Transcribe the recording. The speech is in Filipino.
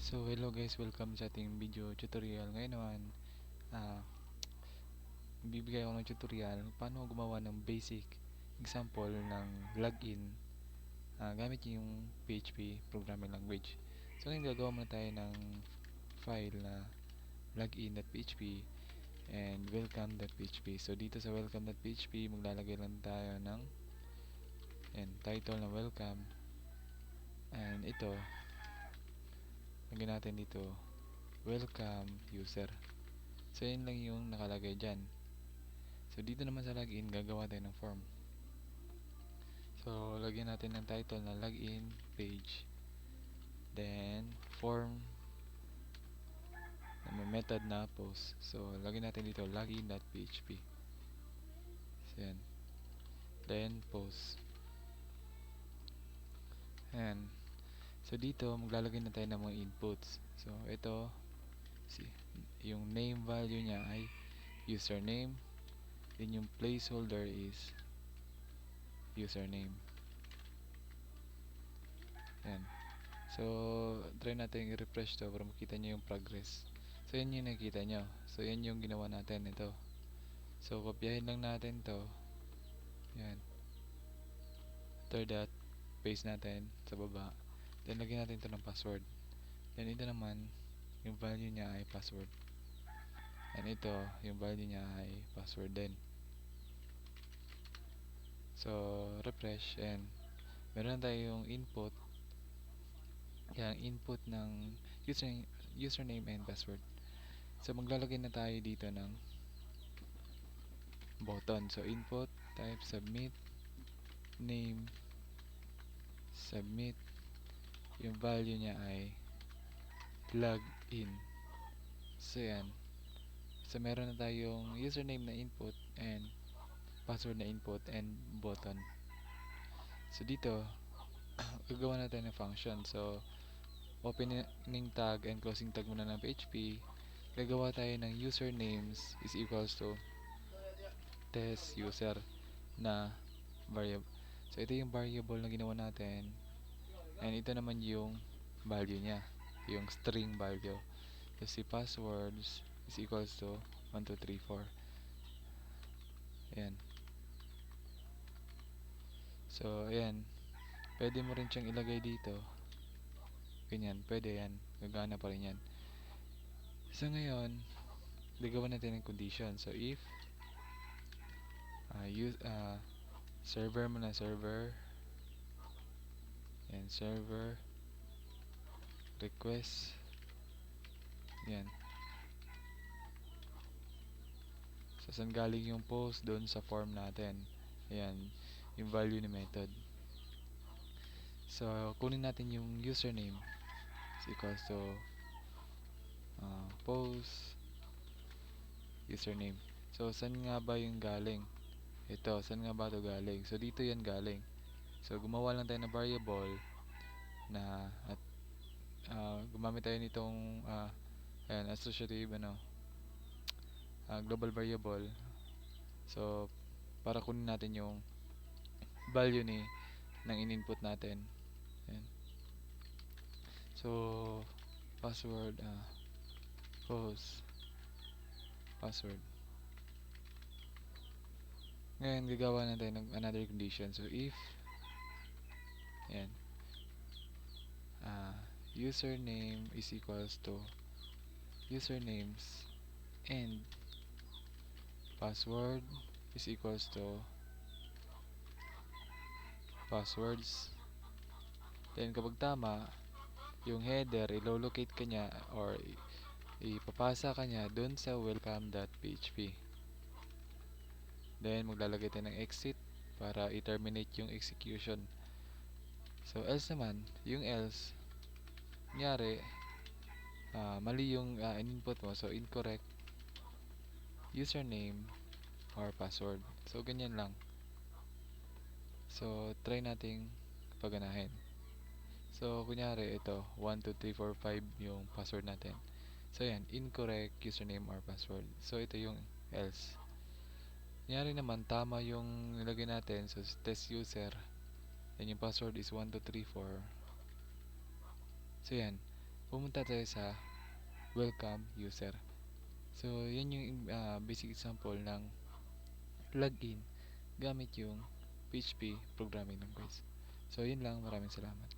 So hello guys, welcome sa ating video tutorial. Ngayon naman, ah, bibigay ako ng tutorial paano gumawa ng basic example ng login gamit yung PHP programming language. So ngayon gagawa muna tayo ng file na login.php and welcome.php. So dito sa welcome.php, maglalagay lang tayo ng title na welcome, and ito lagyan natin dito welcome user. So yun lang yung nakalagay dyan. So dito naman sa login, gagawa tayo ng form. So lagyan natin ng title na login page, then form na may method na post. So lagyan natin dito login.php. So yan, then post. Ayan. So dito maglalagay na tayo ng mga inputs. So ito yung name value niya ay username, then yung placeholder is username. Ayan. So try natin i-refresh to para makita nyo yung progress. So yan yung nakikita nyo. So yan yung ginawa natin ito. So kopyahin lang natin to. Yan. After that, paste natin sa baba. Then lagyan natin ito ng password. Then ito naman, yung value niya ay password. And ito, yung value niya ay password din. So refresh, and meron tayong input. Yan, input ng username and password. So maglalagay na tayo dito ng button. So input, type submit, name, submit. Yung value niya ay login. So yan. So meron na tayong username na input and password na input and button. So dito gagawa natin ng function. So opening tag and closing tag muna ng PHP. Gagawa tayo ng usernames is equals to test user na variable. So ito yung variable na ginawa natin, and ito naman yung value niya, yung string value. So si passwords is equals to 1 2 3 4. Ayan. So ayan, pwede mo rin siyang ilagay dito ganyan, pwede yan, gagana pa rin yan. So ngayon gagawa natin ng condition. So if use server muna, server, and server request. Yan. So saan galing yung post? Doon sa form natin. Ayan, yung value ni method. So kunin natin yung username is equals to post username. So saan nga ba yung galing? Ito, saan nga ba ito galing? So dito yan galing. So gumawa lang tayo ng variable na at gumamit tayo nitong ayan, associative global variable. So para kunin natin yung value ng in-input natin. Ayan. So password post password. Ngayon gagawa na tayo ng another condition. So if ayan, username is equals to usernames and password is equals to passwords. Then kapag tama yung header, ilo-locate ka niya or ipapasa ka niya dun sa welcome.php. Then maglalagay tayo ng exit para i-terminate yung execution. So else naman, yung else kunyari mali yung in-input mo, so incorrect username or password. So ganyan lang. So try nating paganahin. So kunyari ito 1 2 3 4 5 yung password natin. So yan, incorrect username or password. So ito yung else. Kunyari naman tama yung nilagay natin, so test user, and yung password is 1 2 3 4. So yan, pumunta tayo sa welcome user. So, yun yung basic example ng login gamit yung PHP programming language. So, yun lang. Maraming salamat.